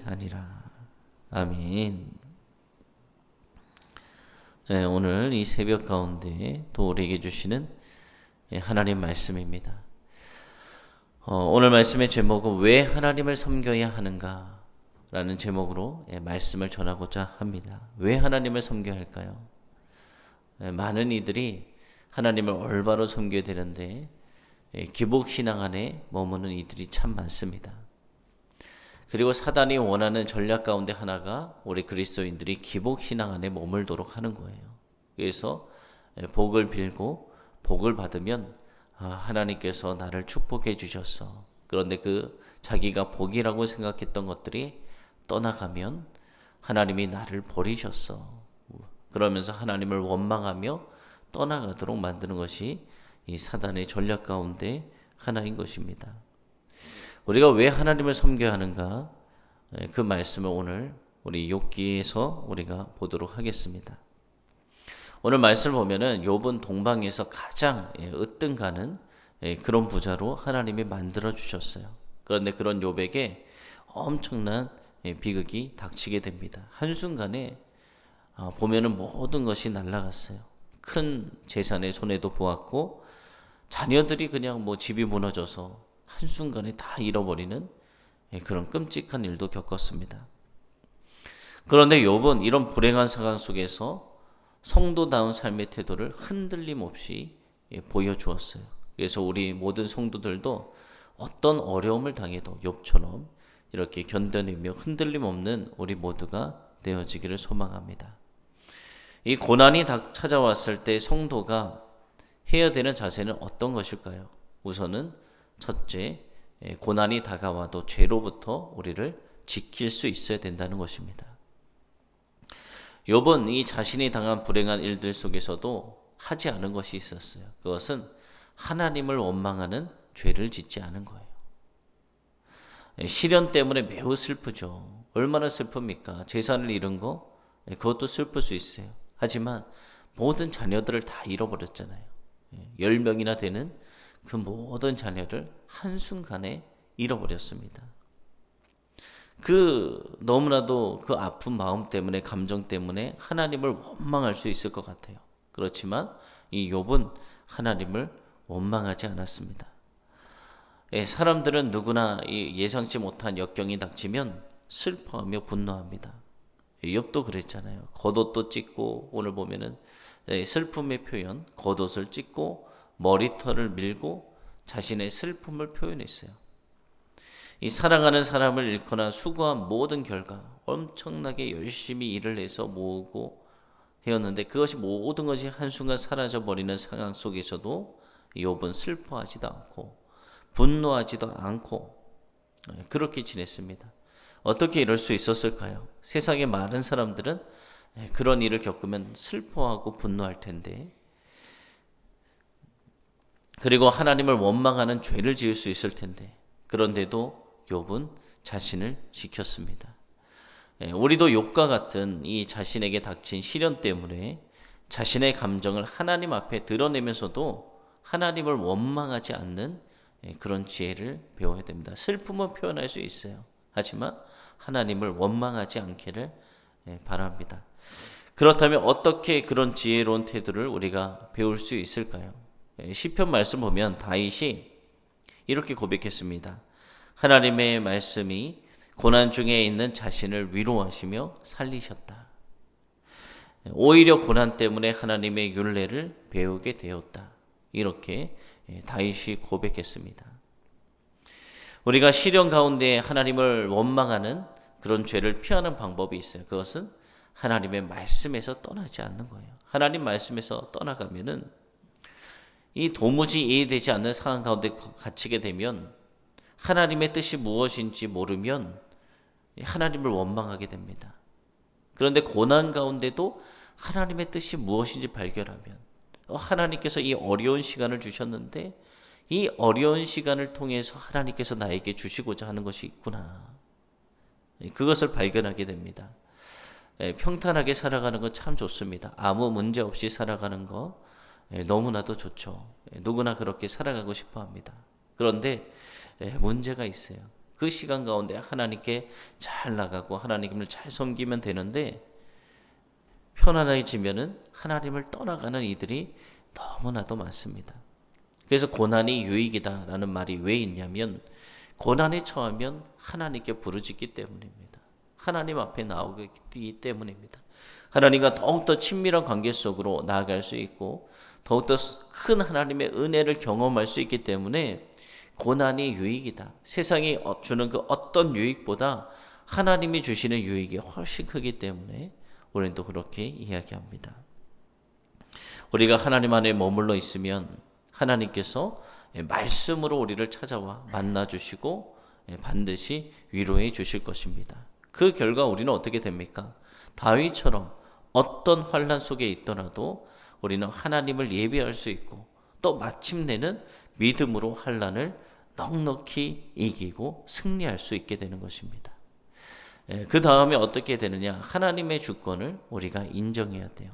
아니라. 아멘. 네, 오늘 이 새벽 가운데 또 우리에게 주시는 하나님 말씀입니다. 오늘 말씀의 제목은 왜 하나님을 섬겨야 하는가 라는 제목으로 말씀을 전하고자 합니다. 왜 하나님을 섬겨야 할까요? 많은 이들이 하나님을 올바로 섬겨야 되는데 기복신앙 안에 머무는 이들이 참 많습니다. 그리고 사단이 원하는 전략 가운데 하나가 우리 그리스도인들이 기복신앙 안에 머물도록 하는 거예요. 그래서 복을 빌고 복을 받으면 하나님께서 나를 축복해 주셨어. 그런데 그 자기가 복이라고 생각했던 것들이 떠나가면 하나님이 나를 버리셨어. 그러면서 하나님을 원망하며 떠나가도록 만드는 것이 이 사단의 전략 가운데 하나인 것입니다. 우리가 왜 하나님을 섬겨야 하는가? 그 말씀을 오늘 우리 욥기에서 우리가 보도록 하겠습니다. 오늘 말씀을 보면은 욥은 동방에서 가장 으뜸가는 그런 부자로 하나님이 만들어 주셨어요. 그런데 그런 욥에게 엄청난 비극이 닥치게 됩니다. 한순간에 보면은 모든 것이 날아갔어요. 큰 재산의 손해도 보았고 자녀들이 그냥 집이 무너져서 한순간에 다 잃어버리는 그런 끔찍한 일도 겪었습니다. 그런데 욥은 이런 불행한 상황 속에서 성도다운 삶의 태도를 흔들림 없이 보여주었어요. 그래서 우리 모든 성도들도 어떤 어려움을 당해도 욥처럼 이렇게 견뎌내며 흔들림 없는 우리 모두가 되어지기를 소망합니다. 이 고난이 찾아왔을 때 성도가 해야 되는 자세는 어떤 것일까요? 우선은 첫째, 고난이 다가와도 죄로부터 우리를 지킬 수 있어야 된다는 것입니다. 욥은 이 자신이 당한 불행한 일들 속에서도 하지 않은 것이 있었어요. 그것은 하나님을 원망하는 죄를 짓지 않은 거예요. 시련 때문에 매우 슬프죠. 얼마나 슬픕니까? 재산을 잃은 거, 그것도 슬플 수 있어요. 하지만 모든 자녀들을 다 잃어버렸잖아요. 10명이나 되는 그 모든 자녀를 한순간에 잃어버렸습니다. 너무나도 그 아픈 마음 때문에, 감정 때문에 하나님을 원망할 수 있을 것 같아요. 그렇지만 이 욥은 하나님을 원망하지 않았습니다. 사람들은 누구나 예상치 못한 역경이 닥치면 슬퍼하며 분노합니다. 욥도 그랬잖아요. 겉옷도 찢고, 오늘 보면은 슬픔의 표현, 겉옷을 찢고 머리털을 밀고 자신의 슬픔을 표현했어요. 이 사랑하는 사람을 잃거나 수고한 모든 결과 엄청나게 열심히 일을 해서 모으고 해왔는데 그것이 모든 것이 한순간 사라져버리는 상황 속에서도 욥은 슬퍼하지도 않고 분노하지도 않고 그렇게 지냈습니다. 어떻게 이럴 수 있었을까요? 세상의 많은 사람들은 그런 일을 겪으면 슬퍼하고 분노할 텐데, 그리고 하나님을 원망하는 죄를 지을 수 있을 텐데, 그런데도 욥은 자신을 지켰습니다. 우리도 욥과 같은 이 자신에게 닥친 시련 때문에 자신의 감정을 하나님 앞에 드러내면서도 하나님을 원망하지 않는 그런 지혜를 배워야 됩니다. 슬픔은 표현할 수 있어요. 하지만 하나님을 원망하지 않기를 바랍니다. 그렇다면 어떻게 그런 지혜로운 태도를 우리가 배울 수 있을까요? 시편 말씀 보면 다윗이 이렇게 고백했습니다. 하나님의 말씀이 고난 중에 있는 자신을 위로하시며 살리셨다. 오히려 고난 때문에 하나님의 율례를 배우게 되었다. 이렇게 다윗이 고백했습니다. 우리가 시련 가운데 하나님을 원망하는 그런 죄를 피하는 방법이 있어요. 그것은 하나님의 말씀에서 떠나지 않는 거예요. 하나님 말씀에서 떠나가면은 이 도무지 이해되지 않는 상황 가운데 갇히게 되면 하나님의 뜻이 무엇인지 모르면 하나님을 원망하게 됩니다. 그런데 고난 가운데도 하나님의 뜻이 무엇인지 발견하면 하나님께서 이 어려운 시간을 주셨는데 이 어려운 시간을 통해서 하나님께서 나에게 주시고자 하는 것이 있구나. 그것을 발견하게 됩니다. 평탄하게 살아가는 건 참 좋습니다. 아무 문제 없이 살아가는 거 너무나도 좋죠. 누구나 그렇게 살아가고 싶어 합니다. 그런데 문제가 있어요. 그 시간 가운데 하나님께 잘 나가고 하나님을 잘 섬기면 되는데, 편안해지면은 하나님을 떠나가는 이들이 너무나도 많습니다. 그래서 고난이 유익이다라는 말이 왜 있냐면, 고난에 처하면 하나님께 부르짖기 때문입니다. 하나님 앞에 나오기 때문입니다. 하나님과 더욱더 친밀한 관계 속으로 나아갈 수 있고 더욱더 큰 하나님의 은혜를 경험할 수 있기 때문에 고난이 유익이다. 세상이 주는 그 어떤 유익보다 하나님이 주시는 유익이 훨씬 크기 때문에 우리는 또 그렇게 이야기합니다. 우리가 하나님 안에 머물러 있으면 하나님께서 말씀으로 우리를 찾아와 만나주시고 반드시 위로해 주실 것입니다. 그 결과 우리는 어떻게 됩니까? 다윗처럼 어떤 환난 속에 있더라도 우리는 하나님을 예배할 수 있고 또 마침내는 믿음으로 환난을 넉넉히 이기고 승리할 수 있게 되는 것입니다. 그 다음에 어떻게 되느냐? 하나님의 주권을 우리가 인정해야 돼요.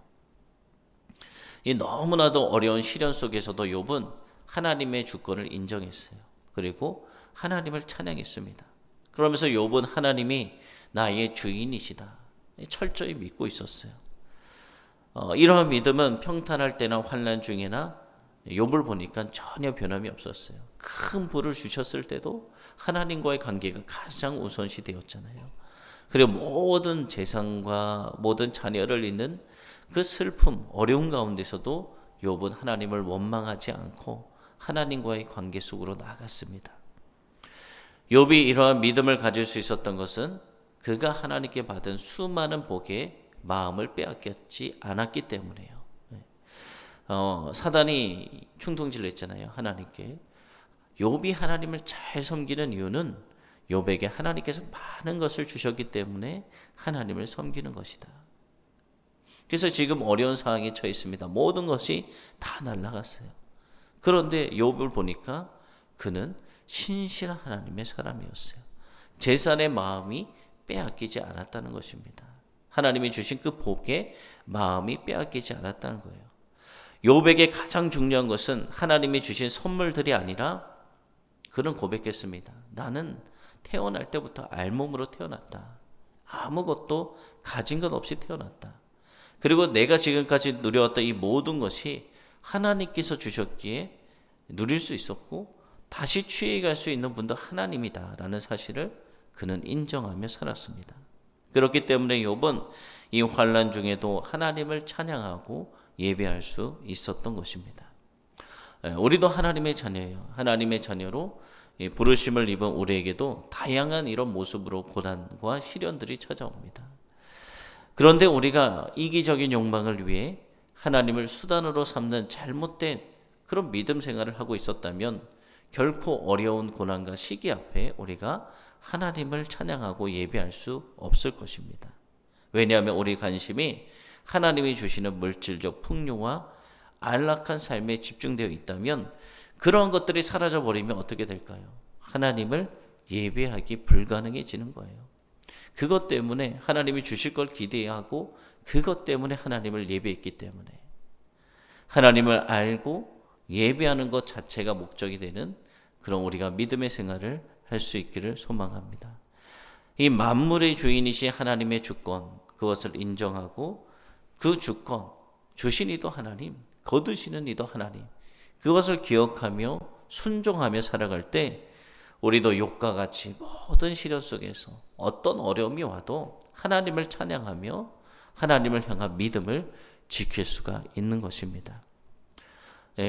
이 너무나도 어려운 시련 속에서도 욥은 하나님의 주권을 인정했어요. 그리고 하나님을 찬양했습니다. 그러면서 욥은 하나님이 나의 주인이시다 철저히 믿고 있었어요. 이러한 믿음은 평탄할 때나 환난 중에나 욥을 보니까 전혀 변함이 없었어요. 큰 불을 주셨을 때도 하나님과의 관계가 가장 우선시 되었잖아요. 그리고 모든 재산과 모든 자녀를 잃는 그 슬픔, 어려운 가운데서도 욥은 하나님을 원망하지 않고 하나님과의 관계 속으로 나아갔습니다. 욥이 이러한 믿음을 가질 수 있었던 것은 그가 하나님께 받은 수많은 복에 마음을 빼앗겼지 않았기 때문이에요. 사단이 충동질을 했잖아요. 하나님께. 욥이 하나님을 잘 섬기는 이유는 욥에게 하나님께서 많은 것을 주셨기 때문에 하나님을 섬기는 것이다. 그래서 지금 어려운 상황에 처해 있습니다. 모든 것이 다 날아갔어요. 그런데 욥을 보니까 그는 신실한 하나님의 사람이었어요. 재산의 마음이 빼앗기지 않았다는 것입니다. 하나님이 주신 그 복에 마음이 빼앗기지 않았다는 거예요. 욥에게 가장 중요한 것은 하나님이 주신 선물들이 아니라 그는 고백했습니다. 나는 태어날 때부터 알몸으로 태어났다. 아무것도 가진 것 없이 태어났다. 그리고 내가 지금까지 누려왔던 이 모든 것이 하나님께서 주셨기에 누릴 수 있었고 다시 취해갈 수 있는 분도 하나님이다라는 사실을 그는 인정하며 살았습니다. 그렇기 때문에 욥은 이 환난 중에도 하나님을 찬양하고 예배할 수 있었던 것입니다. 우리도 하나님의 자녀예요. 하나님의 자녀로 부르심을 입은 우리에게도 다양한 이런 모습으로 고난과 시련들이 찾아옵니다. 그런데 우리가 이기적인 욕망을 위해 하나님을 수단으로 삼는 잘못된 그런 믿음 생활을 하고 있었다면 결코 어려운 고난과 시기 앞에 우리가 하나님을 찬양하고 예배할 수 없을 것입니다. 왜냐하면 우리 관심이 하나님이 주시는 물질적 풍요와 안락한 삶에 집중되어 있다면 그런 것들이 사라져버리면 어떻게 될까요? 하나님을 예배하기 불가능해지는 거예요. 그것 때문에 하나님이 주실 걸 기대하고 그것 때문에 하나님을 예배했기 때문에 하나님을 알고 예배하는 것 자체가 목적이 되는 그런 우리가 믿음의 생활을 할 수 있기를 소망합니다. 이 만물의 주인이신 하나님의 주권, 그것을 인정하고 그 주권, 주신 이도 하나님, 거두시는 이도 하나님, 그것을 기억하며 순종하며 살아갈 때 우리도 욥과 같이 모든 시련 속에서 어떤 어려움이 와도 하나님을 찬양하며 하나님을 향한 믿음을 지킬 수가 있는 것입니다.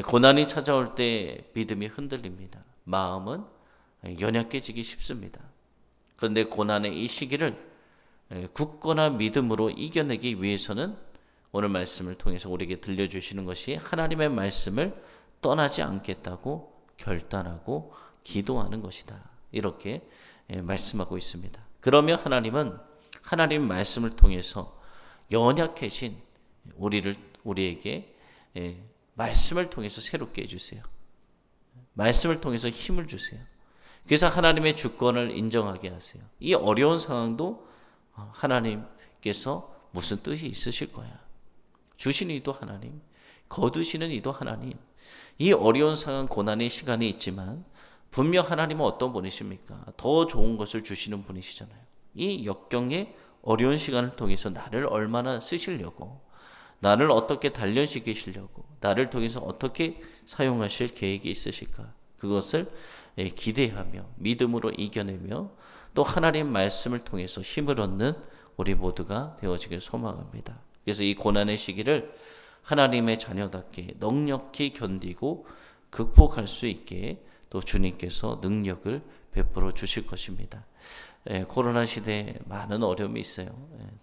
고난이 찾아올 때 믿음이 흔들립니다. 마음은 연약해지기 쉽습니다. 그런데 고난의 이 시기를 굳건한 믿음으로 이겨내기 위해서는 오늘 말씀을 통해서 우리에게 들려주시는 것이 하나님의 말씀을 떠나지 않겠다고 결단하고 기도하는 것이다. 이렇게 말씀하고 있습니다. 그러면 하나님은 하나님의 말씀을 통해서 연약해진 우리에게 말씀을 통해서 새롭게 해주세요. 말씀을 통해서 힘을 주세요. 그래서 하나님의 주권을 인정하게 하세요. 이 어려운 상황도 하나님께서 무슨 뜻이 있으실 거야. 주신 이도 하나님, 거두시는 이도 하나님. 이 어려운 상황, 고난의 시간이 있지만 분명 하나님은 어떤 분이십니까? 더 좋은 것을 주시는 분이시잖아요. 이 역경의 어려운 시간을 통해서 나를 얼마나 쓰시려고, 나를 어떻게 단련시키시려고, 나를 통해서 어떻게 사용하실 계획이 있으실까? 그것을 기대하며 믿음으로 이겨내며 또 하나님 말씀을 통해서 힘을 얻는 우리 모두가 되어지길 소망합니다. 그래서 이 고난의 시기를 하나님의 자녀답게 넉넉히 견디고 극복할 수 있게 또 주님께서 능력을 베풀어 주실 것입니다. 코로나 시대에 많은 어려움이 있어요.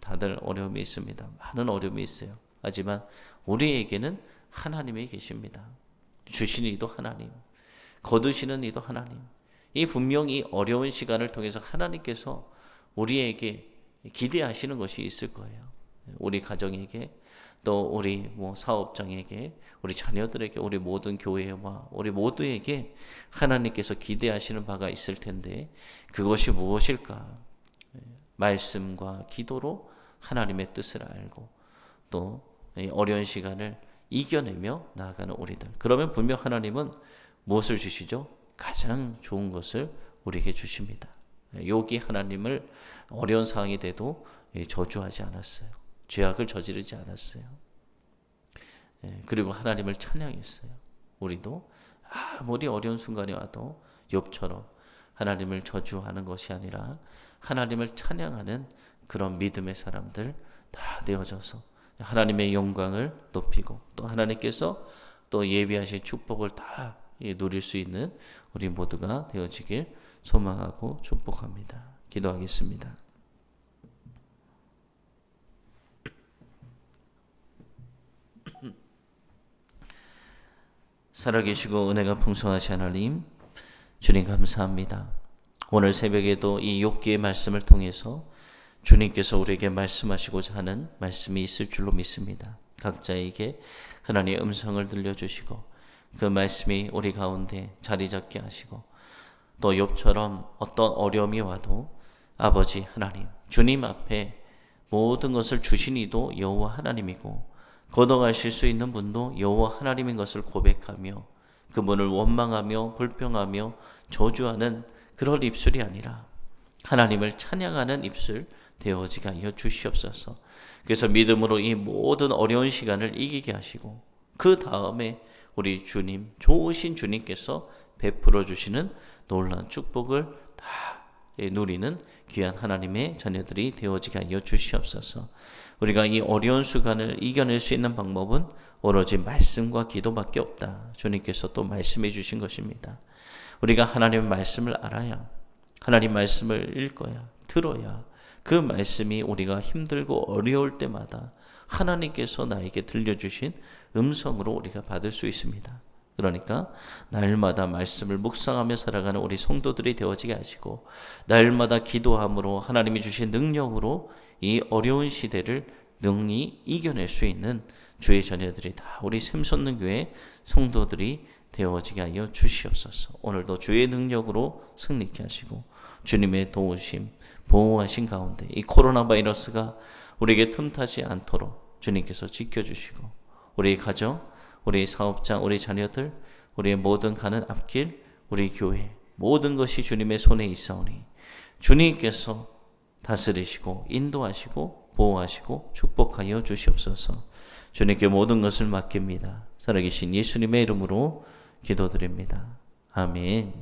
다들 어려움이 있습니다. 많은 어려움이 있어요. 하지만 우리에게는 하나님이 계십니다. 주시는 이도 하나님, 거두시는 이도 하나님. 이 분명히 어려운 시간을 통해서 하나님께서 우리에게 기대하시는 것이 있을 거예요. 우리 가정에게, 또 우리 사업장에게, 우리 자녀들에게, 우리 모든 교회와 우리 모두에게 하나님께서 기대하시는 바가 있을 텐데 그것이 무엇일까? 말씀과 기도로 하나님의 뜻을 알고 또 어려운 시간을 이겨내며 나아가는 우리들. 그러면 분명 하나님은 무엇을 주시죠? 가장 좋은 것을 우리에게 주십니다. 욥이 하나님을 어려운 상황이 돼도 저주하지 않았어요. 죄악을 저지르지 않았어요. 그리고 하나님을 찬양했어요. 우리도 아무리 어려운 순간이 와도 욥처럼 하나님을 저주하는 것이 아니라 하나님을 찬양하는 그런 믿음의 사람들 다 되어져서 하나님의 영광을 높이고 또 하나님께서 또 예비하신 축복을 다 누릴 수 있는 우리 모두가 되어지길 소망하고 축복합니다. 기도하겠습니다. 살아계시고 은혜가 풍성하신 하나님, 주님 감사합니다. 오늘 새벽에도 이 욥기의 말씀을 통해서 주님께서 우리에게 말씀하시고자 하는 말씀이 있을 줄로 믿습니다. 각자에게 하나님의 음성을 들려주시고 그 말씀이 우리 가운데 자리 잡게 하시고 또 욥처럼 어떤 어려움이 와도 아버지 하나님, 주님 앞에 모든 것을 주신 이도 여호와 하나님이고 걷어가실 수 있는 분도 여호와 하나님인 것을 고백하며 그분을 원망하며 불평하며 저주하는 그런 입술이 아니라 하나님을 찬양하는 입술 되어지게 하여 주시옵소서. 그래서 믿음으로 이 모든 어려운 시간을 이기게 하시고 그 다음에 우리 주님, 좋으신 주님께서 베풀어 주시는 놀라운 축복을 다 누리는 귀한 하나님의 자녀들이 되어지게 하여 주시옵소서. 우리가 이 어려운 시간을 이겨낼 수 있는 방법은 오로지 말씀과 기도밖에 없다. 주님께서 또 말씀해 주신 것입니다. 우리가 하나님의 말씀을 알아야, 하나님 말씀을 읽어야, 들어야 그 말씀이 우리가 힘들고 어려울 때마다 하나님께서 나에게 들려주신 음성으로 우리가 받을 수 있습니다. 그러니까 날마다 말씀을 묵상하며 살아가는 우리 성도들이 되어지게 하시고 날마다 기도함으로 하나님이 주신 능력으로 이 어려운 시대를 능히 이겨낼 수 있는 주의 자녀들이 다 우리 샘솟는 교회 성도들이 되어지게 하여 주시옵소서. 오늘도 주의 능력으로 승리케 하시고 주님의 도우심, 보호하신 가운데 이 코로나 바이러스가 우리에게 틈타지 않도록 주님께서 지켜주시고 우리 가정, 우리 사업장, 우리 자녀들, 우리의 모든 가는 앞길, 우리 교회 모든 것이 주님의 손에 있사오니 주님께서 다스리시고 인도하시고 보호하시고 축복하여 주시옵소서. 주님께 모든 것을 맡깁니다. 살아계신 예수님의 이름으로 기도드립니다. 아멘.